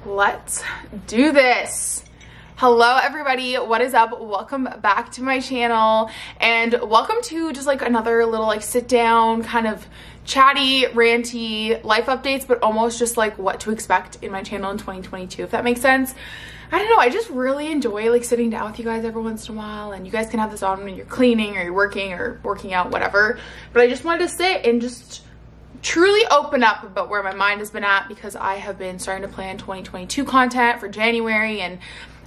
Let's do this. Hello everybody, what is up? Welcome back to my channel and welcome to just like another little like sit down kind of chatty, ranty life updates, but almost just like what to expect in my channel in 2022, if that makes sense. I don't know, I just really enjoy like sitting down with you guys every once in a while, and you guys can have this on when you're cleaning or you're working or working out, whatever. But I just wanted to sit and just truly open up about where my mind has been at, because I have been starting to plan 2022 content for January, and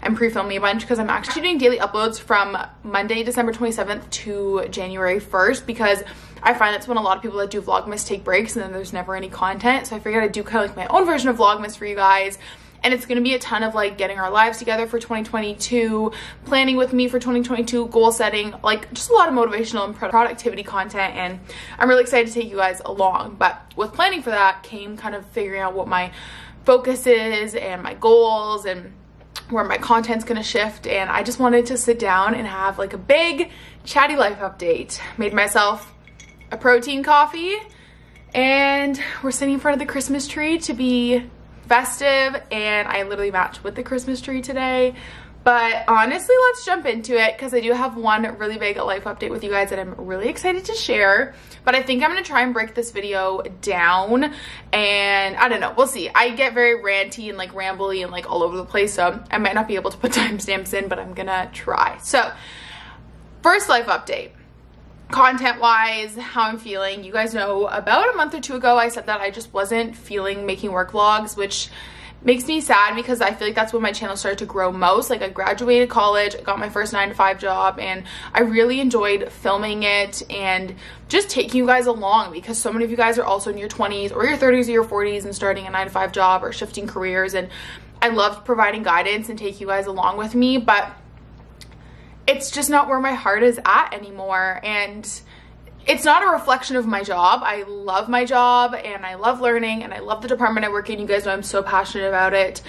I'm pre-filming a bunch because I'm actually doing daily uploads from Monday, December 27th to January 1st, because I find that's when a lot of people that do Vlogmas take breaks and then there's never any content. So I figured I'd do kind of like my own version of Vlogmas for you guys. And it's going to be a ton of like getting our lives together for 2022, planning with me for 2022, goal setting, like just a lot of motivational and productivity content. And I'm really excited to take you guys along. But with planning for that came kind of figuring out what my focus is and my goals and where my content's going to shift. And I just wanted to sit down and have like a big chatty life update. Made myself a protein coffee and we're sitting in front of the Christmas tree to be festive, and I literally matched with the Christmas tree today. But honestly, let's jump into it because I do have one really big life update with you guys that I'm really excited to share. But I think I'm going to try and break this video down, and I don't know, we'll see. I get very ranty and like rambly and like all over the place, so I might not be able to put timestamps in, but I'm gonna try. So first life update. Content wise, how I'm feeling. You guys know about a month or two ago I said that I just wasn't feeling making work vlogs, which makes me sad because I feel like that's when my channel started to grow most. Like I graduated college, I got my first 9-to-5 job, and I really enjoyed filming it and just taking you guys along, because so many of you guys are also in your 20s or your 30s or your 40s and starting a 9-to-5 job or shifting careers, and I loved providing guidance and take you guys along with me. But it's just not where my heart is at anymore, and it's not a reflection of my job. I love my job and I love learning and I love the department I work in. You guys know I'm so passionate about it,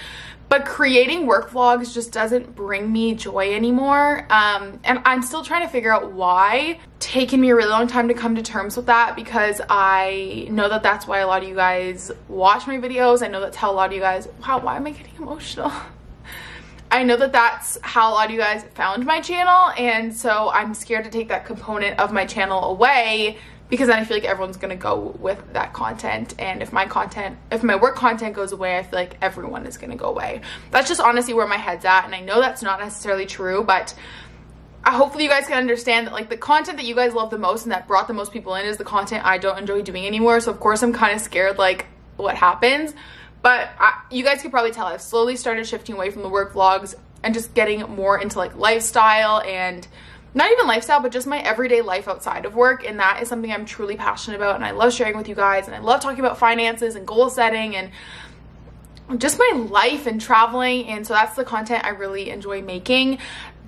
but creating work vlogs just doesn't bring me joy anymore. And I'm still trying to figure out why. Taken me a really long time to come to terms with that, because I know that that's why a lot of you guys watch my videos. I know that's how a lot of you guys, wow, why am I getting emotional? I know that that's how a lot of you guys found my channel, and so I'm scared to take that component of my channel away, because then I feel like everyone's gonna go with that content, and if my work content goes away, I feel like everyone is gonna go away. That's just honestly where my head's at, and I know that's not necessarily true, but hopefully you guys can understand that like the content that you guys love the most and that brought the most people in is the content I don't enjoy doing anymore. So of course I'm kind of scared like what happens. But you guys could probably tell I've slowly started shifting away from the work vlogs and just getting more into like lifestyle, and not even lifestyle, but just my everyday life outside of work. And that is something I'm truly passionate about, and I love sharing with you guys, and I love talking about finances and goal setting and just my life and traveling. And so that's the content I really enjoy making.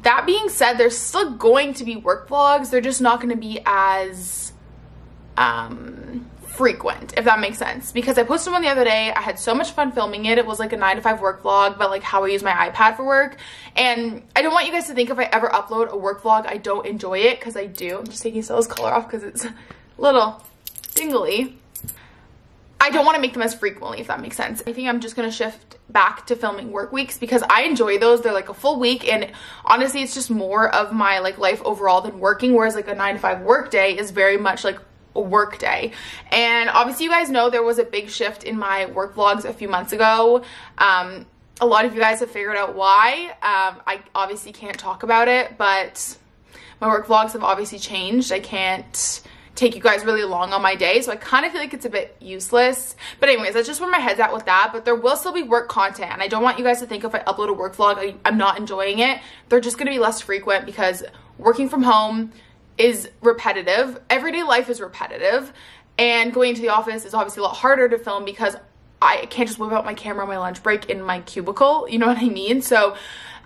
That being said, there's still going to be work vlogs. They're just not going to be as frequent, if that makes sense, because I posted one the other day. I had so much fun filming it. It was like a 9-to-5 work vlog, but like how I use my iPad for work. And I don't want you guys to think if I ever upload a work vlog I don't enjoy it, because I do. I'm just taking Stella's color off because it's a little dingly. I don't want to make them as frequently, if that makes sense. I think I'm just going to shift back to filming work weeks because I enjoy those. They're like a full week, and honestly it's just more of my like life overall than working, whereas like a 9-to-5 work day is very much like a work day. And obviously you guys know there was a big shift in my work vlogs a few months ago. A lot of you guys have figured out why. I obviously can't talk about it, but my work vlogs have obviously changed. I can't take you guys really along on my day, so I kind of feel like it's a bit useless. But anyways, that's just where my head's at with that. But there will still be work content, and I don't want you guys to think if I upload a work vlog I'm not enjoying it. They're just going to be less frequent because working from home is repetitive. Everyday life is repetitive, and going into the office is obviously a lot harder to film because I can't just whip out my camera on my lunch break in my cubicle, you know what I mean? So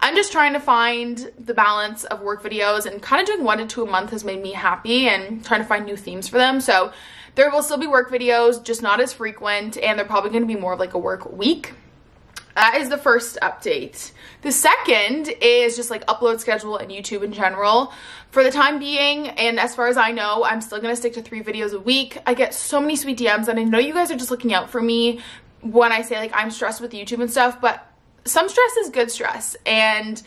I'm just trying to find the balance of work videos, and kind of doing 1 to 2 a month has made me happy, and trying to find new themes for them. So there will still be work videos, just not as frequent, and they're probably going to be more of like a work week. That is the first update. The second is just like upload schedule and YouTube in general. For the time being, and as far as I know, I'm still gonna stick to 3 videos a week. I get so many sweet DMs, and I know you guys are just looking out for me when I say like I'm stressed with YouTube and stuff, but some stress is good stress, and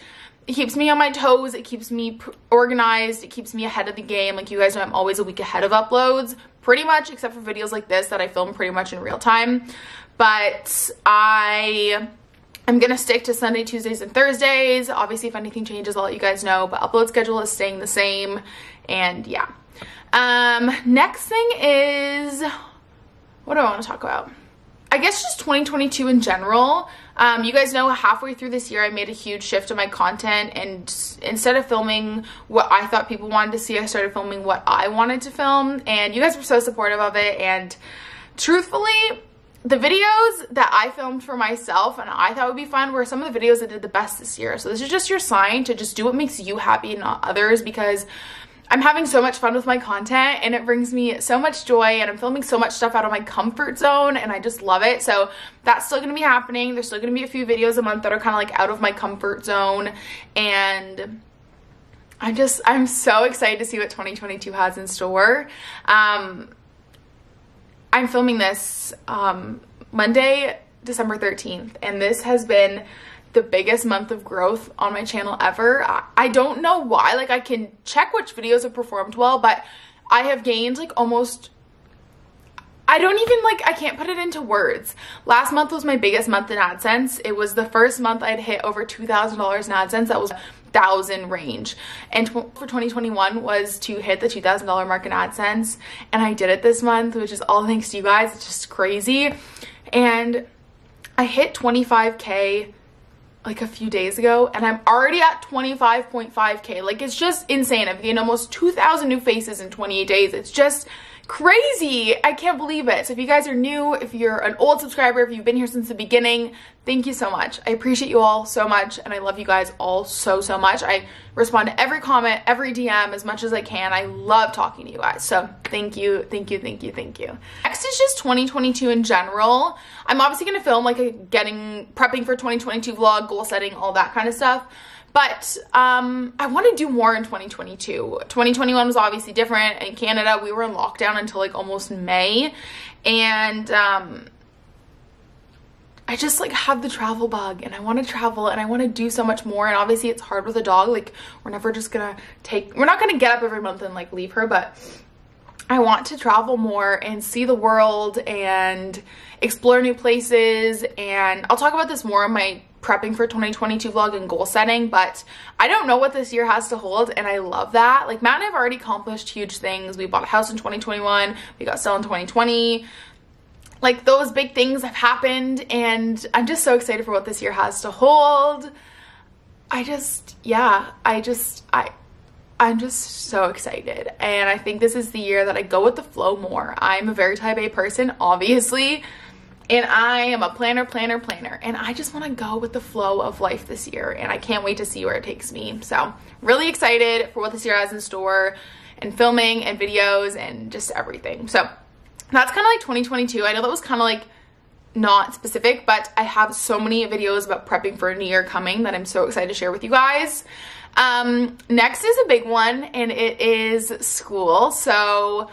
it keeps me on my toes, it keeps me organized, it keeps me ahead of the game. Like, you guys know I'm always a week ahead of uploads, pretty much, except for videos like this that I film pretty much in real time. But I'm gonna stick to Sunday, Tuesdays, and Thursdays. Obviously, if anything changes, I'll let you guys know, but upload schedule is staying the same. And yeah. Next thing is, what do I want to talk about? I guess just 2022 in general. You guys know halfway through this year I made a huge shift in my content, and instead of filming what I thought people wanted to see, I started filming what I wanted to film, and you guys were so supportive of it. And truthfully, the videos that I filmed for myself and I thought would be fun were some of the videos that did the best this year. So this is just your sign to just do what makes you happy and not others, because I'm having so much fun with my content and it brings me so much joy, and I'm filming so much stuff out of my comfort zone and I just love it. So that's still going to be happening. There's still going to be a few videos a month that are kind of like out of my comfort zone, and I'm so excited to see what 2022 has in store. I'm filming this Monday, December 13th, and this has been the biggest month of growth on my channel ever. I don't know why. Like, I can check which videos have performed well, but I have gained like almost, I can't put it into words. Last month was my biggest month in AdSense. It was the first month I'd hit over $2,000 in AdSense. That was 1,000 range, and for 2021 was to hit the $2,000 mark in AdSense, and I did it this month, which is all thanks to you guys. It's just crazy. And I hit 25K like a few days ago, and I'm already at 25.5K. Like, it's just insane. I've gained almost 2,000 new faces in 28 days. It's just crazy. I can't believe it. So if you guys are new, if you're an old subscriber, if you've been here since the beginning, thank you so much. I appreciate you all so much, and I love you guys all so much. I respond to every comment, every DM as much as I can. I love talking to you guys. So thank you, thank you, thank you, thank you. Next is just 2022 in general. I'm obviously going to film like a prepping for 2022 vlog, goal setting, all that kind of stuff. But I want to do more in 2022. 2021 was obviously different. In Canada, we were in lockdown until like almost May. And I just like have the travel bug, and I want to travel, and I want to do so much more. And obviously it's hard with a dog. Like, we're not going to get up every month and like leave her, but I want to travel more and see the world and explore new places. And I'll talk about this more in my prepping for 2022 vlog and goal setting, but I don't know what this year has to hold, and I love that. Like, Matt and I have already accomplished huge things. We bought a house in 2021, we got sale in 2020. Like, those big things have happened, and I'm just so excited for what this year has to hold. I'm just so excited, and I think this is the year that I go with the flow more. I'm a very type A person, obviously, and I am a planner, and I just want to go with the flow of life this year, and I can't wait to see where it takes me. So really excited for what this year has in store, and filming and videos and just everything. So that's kind of like 2022. I know that was kind of like not specific, but I have so many videos about prepping for a new year coming that I'm so excited to share with you guys. Next is a big one, and it is school. So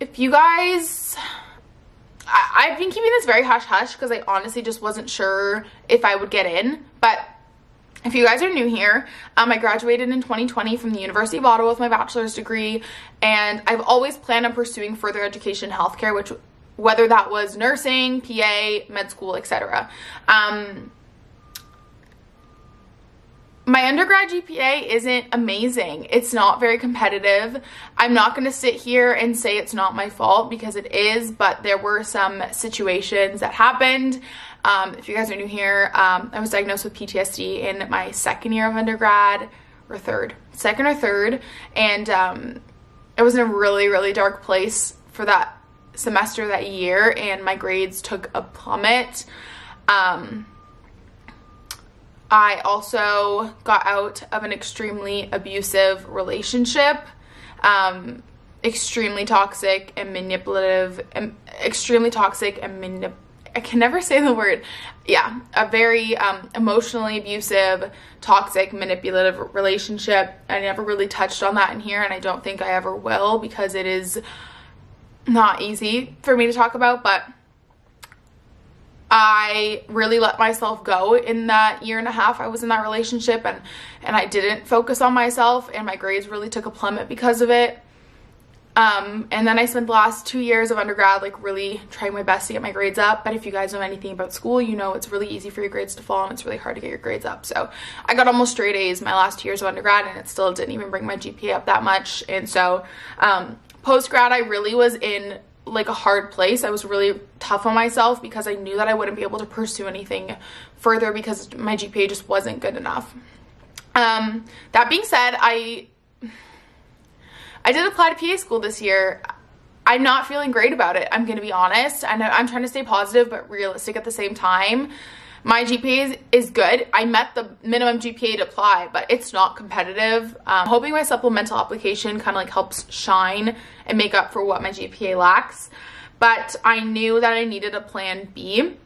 if you guys, I've been keeping this very hush-hush because I honestly just wasn't sure if I would get in. But if you guys are new here, I graduated in 2020 from the University of Ottawa with my bachelor's degree, and I've always planned on pursuing further education in healthcare, which whether that was nursing, PA, med school, etc. My undergrad GPA isn't amazing. It's not very competitive. I'm not going to sit here and say it's not my fault, because it is, but there were some situations that happened. If you guys are new here, I was diagnosed with PTSD in my second year of undergrad, or second or third, and I was in a really dark place for that semester, that year, and my grades took a plummet. I also got out of an extremely abusive relationship, extremely toxic and manipulative, I can never say the word. Yeah, a very emotionally abusive, toxic, manipulative relationship. I never really touched on that in here, and I don't think I ever will, because it is not easy for me to talk about, but I really let myself go in that year and a half I was in that relationship, and I didn't focus on myself, and my grades really took a plummet because of it. And then I spent the last 2 years of undergrad like really trying my best to get my grades up. But if you guys know anything about school, you know it's really easy for your grades to fall and it's really hard to get your grades up. So I got almost straight A's my last 2 years of undergrad, and it still didn't even bring my GPA up that much. And so post-grad I really was in like a hard place. I was really tough on myself because I knew that I wouldn't be able to pursue anything further because my GPA just wasn't good enough. That being said, I did apply to PA school this year. I'm not feeling great about it, I'm gonna be honest. I know I'm trying to stay positive but realistic at the same time. My GPA is good. I met the minimum GPA to apply, but it's not competitive. Hoping my supplemental application kind of like helps shine and make up for what my GPA lacks. But I knew that I needed a plan B.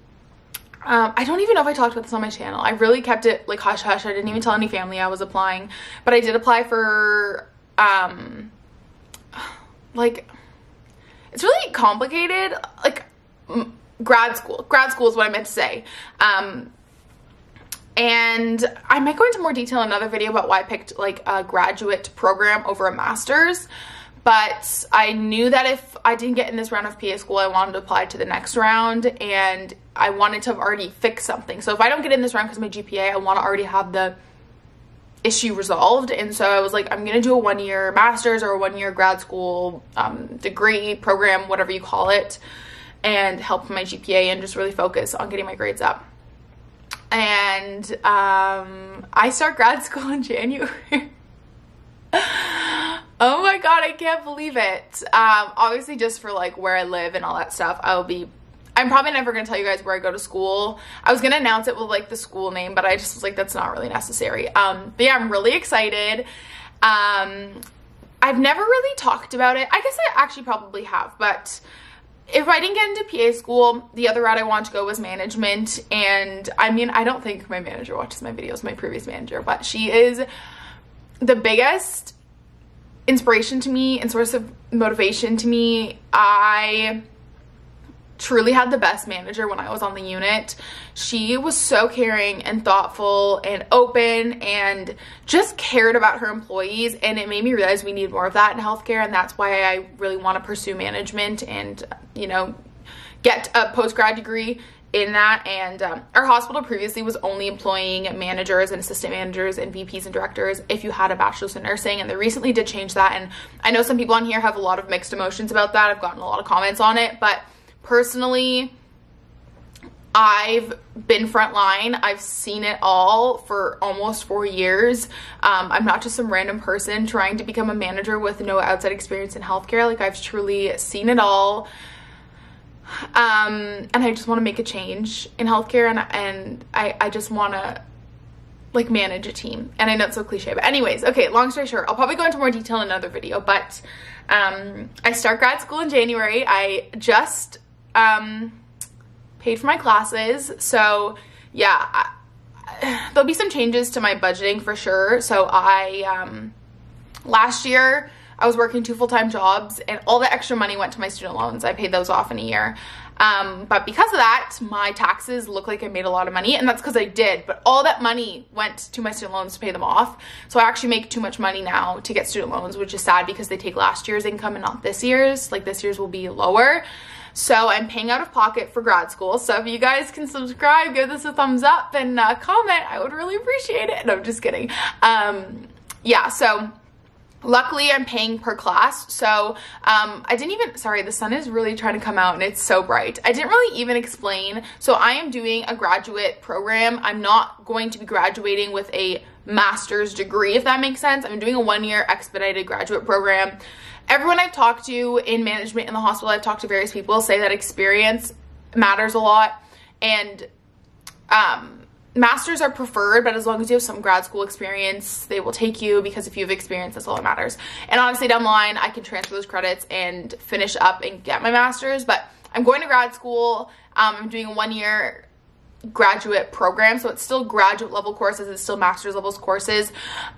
I don't even know if I talked about this on my channel. I really kept it like hush hush. I didn't even tell any family I was applying, but I did apply for like, it's really complicated, like grad school is what I meant to say. And I might go into more detail in another video about why I picked like a graduate program over a master's, but I knew that if I didn't get in this round of PA school, I wanted to apply to the next round, and I wanted to have already fixed something. So if I don't get in this round because of my GPA, I want to already have the issue resolved. And so I was like, I'm gonna do a 1-year master's or a 1-year grad school degree program, whatever you call it, and help my GPA and just really focus on getting my grades up. And I start grad school in January. Oh my god, I can't believe it. Obviously just for like where I live and all that stuff, I'm probably never going to tell you guys where I go to school. I was going to announce it with like the school name, but I just was like, that's not really necessary. But yeah, I'm really excited. I've never really talked about it. I guess I actually probably have, but if I didn't get into PA school, the other route I wanted to go was management. And I mean, I don't think my manager watches my videos, my previous manager, but she is the biggest inspiration to me and source of motivation to me. I truly had the best manager when I was on the unit. She was so caring and thoughtful and open and just cared about her employees, and it made me realize we need more of that in healthcare, and that's why I really want to pursue management and, you know, get a post-grad degree in that. And our hospital previously was only employing managers and assistant managers and VPs and directors if you had a bachelor's in nursing, and they recently did change that. And I know some people on here have a lot of mixed emotions about that. I've gotten a lot of comments on it, but personally, I've been frontline. I've seen it all for almost 4 years. I'm not just some random person trying to become a manager with no outside experience in healthcare. Like, I've truly seen it all. And I just want to make a change in healthcare, and I just want to like manage a team. And I know it's so cliche, but anyways, okay, long story short, I'll probably go into more detail in another video, but I start grad school in January. I just paid for my classes, so yeah, there'll be some changes to my budgeting for sure. So last year I was working 2 full-time jobs, and all the extra money went to my student loans. I paid those off in a year. But because of that, my taxes look like I made a lot of money, and that's because I did, but all that money went to my student loans to pay them off. So I actually make too much money now to get student loans, which is sad because they take last year's income and not this year's. Like, this year's will be lower. So I'm paying out of pocket for grad school. So if you guys can subscribe, give this a thumbs up, and comment, I would really appreciate it. No, I'm just kidding. Yeah, so luckily I'm paying per class. So I didn't even, sorry, the sun is really trying to come out and it's so bright. I didn't really even explain. So I am doing a graduate program. I'm not going to be graduating with a master's degree, if that makes sense. I'm doing a 1-year expedited graduate program. Everyone I've talked to in management in the hospital, I've talked to various people, say that experience matters a lot, and masters are preferred, but as long as you have some grad school experience, they will take you, because if you have experience, that's all that matters. And honestly, down the line, I can transfer those credits and finish up and get my master's. But I'm going to grad school. I'm doing a 1-year graduate program, so it's still graduate level courses, it's still master's levels courses.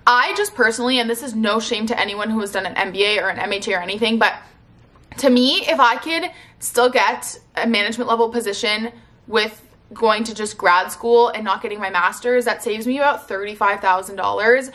I just personally, and this is no shame to anyone who has done an MBA or an MHA or anything, but to me, if I could still get a management level position with going to just grad school and not getting my master's, that saves me about $35,000.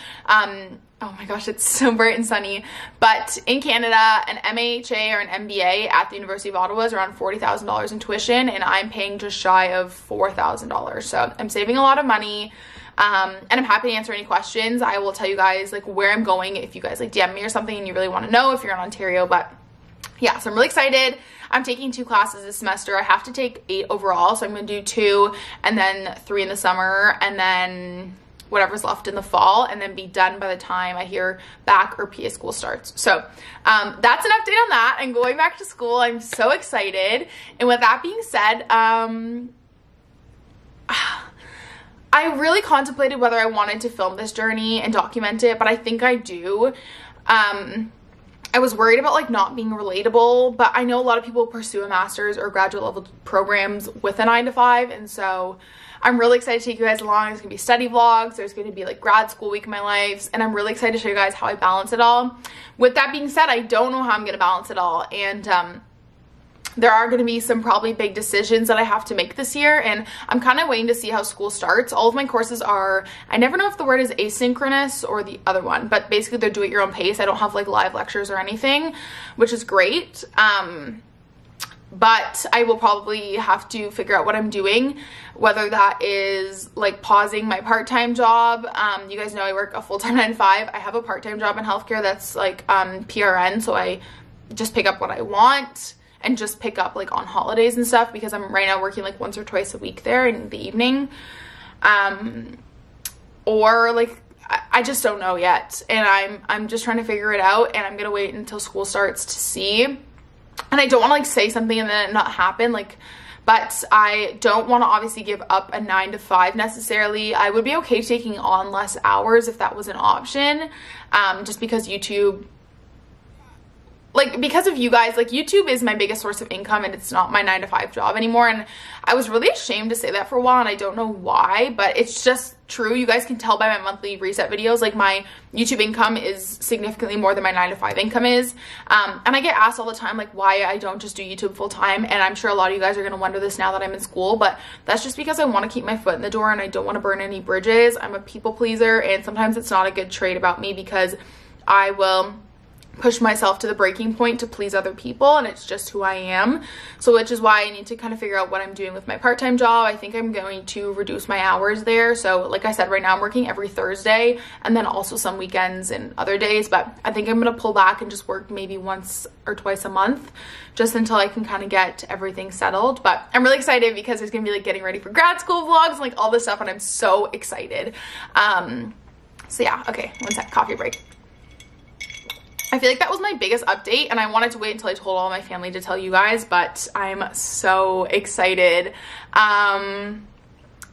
Oh my gosh, it's so bright and sunny. But in Canada, an MHA or an MBA at the University of Ottawa is around $40,000 in tuition, and I'm paying just shy of $4,000. So I'm saving a lot of money. And I'm happy to answer any questions. I will tell you guys like where I'm going if you guys like DM me or something and you really want to know if you're in Ontario. But yeah, so I'm really excited. I'm taking 2 classes this semester. I have to take 8 overall, so I'm going to do 2 and then 3 in the summer and then whatever's left in the fall, and then be done by the time I hear back or PA school starts. So that's an update on that. I'm going back to school. I'm so excited. And with that being said, I really contemplated whether I wanted to film this journey and document it, but I think I do. I was worried about like not being relatable, but I know a lot of people pursue a master's or graduate level programs with a 9-to-5, and so I'm really excited to take you guys along. There's gonna be study vlogs, there's gonna be like grad school week in my life, and I'm really excited to show you guys how I balance it all. With that being said, I don't know how I'm gonna balance it all, and there are going to be some probably big decisions that I have to make this year, and I'm kind of waiting to see how school starts. All of my courses are, I never know if the word is asynchronous or the other one, but basically they're do at your own pace. I don't have like live lectures or anything, which is great. But I will probably have to figure out what I'm doing, whether that is like pausing my part-time job. You guys know I work a full-time 9-to-5. I have a part-time job in healthcare that's like PRN, so I just pick up what I want and just pick up like on holidays and stuff, because I'm right now working like once or twice a week there in the evening. Or like I just don't know yet, and I'm just trying to figure it out, and I'm gonna wait until school starts to see. And I don't want to like say something and then it not happen, like, but I don't want to obviously give up a 9-to-5 necessarily. I would be okay taking on less hours if that was an option, just because YouTube, like, because of you guys, like, YouTube is my biggest source of income, and it's not my 9-to-5 job anymore. And I was really ashamed to say that for a while, and I don't know why, but it's just true. You guys can tell by my monthly reset videos, like, my YouTube income is significantly more than my 9-to-5 income is. And I get asked all the time, like, why I don't just do YouTube full time. And I'm sure a lot of you guys are going to wonder this now that I'm in school, but that's just because I want to keep my foot in the door and I don't want to burn any bridges. I'm a people pleaser, and sometimes it's not a good trait about me, because I will push myself to the breaking point to please other people, and it's just who I am. So which is why I need to kind of figure out what I'm doing with my part-time job. I think I'm going to reduce my hours there. So like I said, right now I'm working every Thursday, and then also some weekends and other days, but I think I'm gonna pull back and just work maybe once or twice a month, just until I can kind of get everything settled. But I'm really excited because there's gonna be like getting ready for grad school vlogs and like all this stuff, and I'm so excited. So yeah, okay, one sec, coffee break. I feel like that was my biggest update, and I wanted to wait until I told all my family to tell you guys, but I'm so excited. And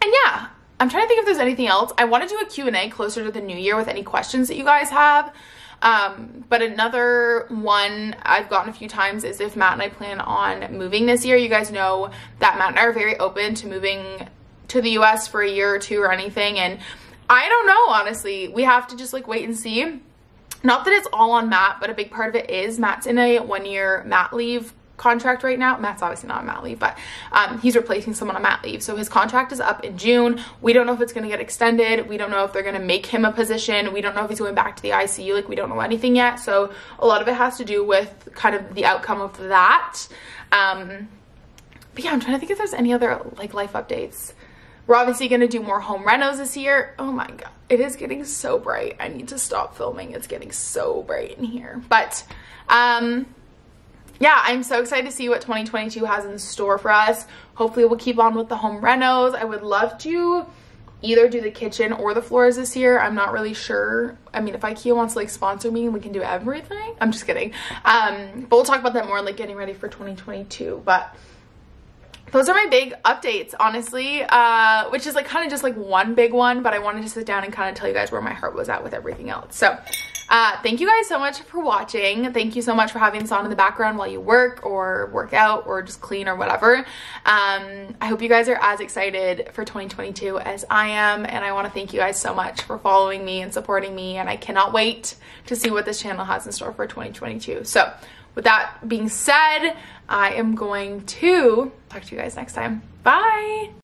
yeah, I'm trying to think if there's anything else. I want to do a Q&A closer to the new year with any questions that you guys have. But another one I've gotten a few times is if Matt and I plan on moving this year. You guys know that Matt and I are very open to moving to the US for a year or two or anything, and I don't know, honestly. We have to just like wait and see. Not that it's all on Matt, but a big part of it is Matt's in a 1-year mat leave contract right now. Matt's obviously not on mat leave, but he's replacing someone on mat leave. So his contract is up in June. We don't know if it's going to get extended. We don't know if they're going to make him a position. We don't know if he's going back to the ICU. Like, we don't know anything yet. So a lot of it has to do with kind of the outcome of that. But yeah, I'm trying to think if there's any other like life updates. We're obviously going to do more home renos this year. Oh my God, it is getting so bright. I need to stop filming. It's getting so bright in here. But yeah, I'm so excited to see what 2022 has in store for us. Hopefully we'll keep on with the home renos. I would love to either do the kitchen or the floors this year. I'm not really sure. I mean, if IKEA wants to like sponsor me, we can do everything. I'm just kidding. But we'll talk about that more, like getting ready for 2022. But those are my big updates, honestly, which is like kind of just like one big one, but I wanted to sit down and kind of tell you guys where my heart was at with everything else. So thank you guys so much for watching. Thank you so much for having this on in the background while you work or work out or just clean or whatever. I hope you guys are as excited for 2022 as I am, and I want to thank you guys so much for following me and supporting me, and I cannot wait to see what this channel has in store for 2022. So with that being said, I am going to talk to you guys next time. Bye.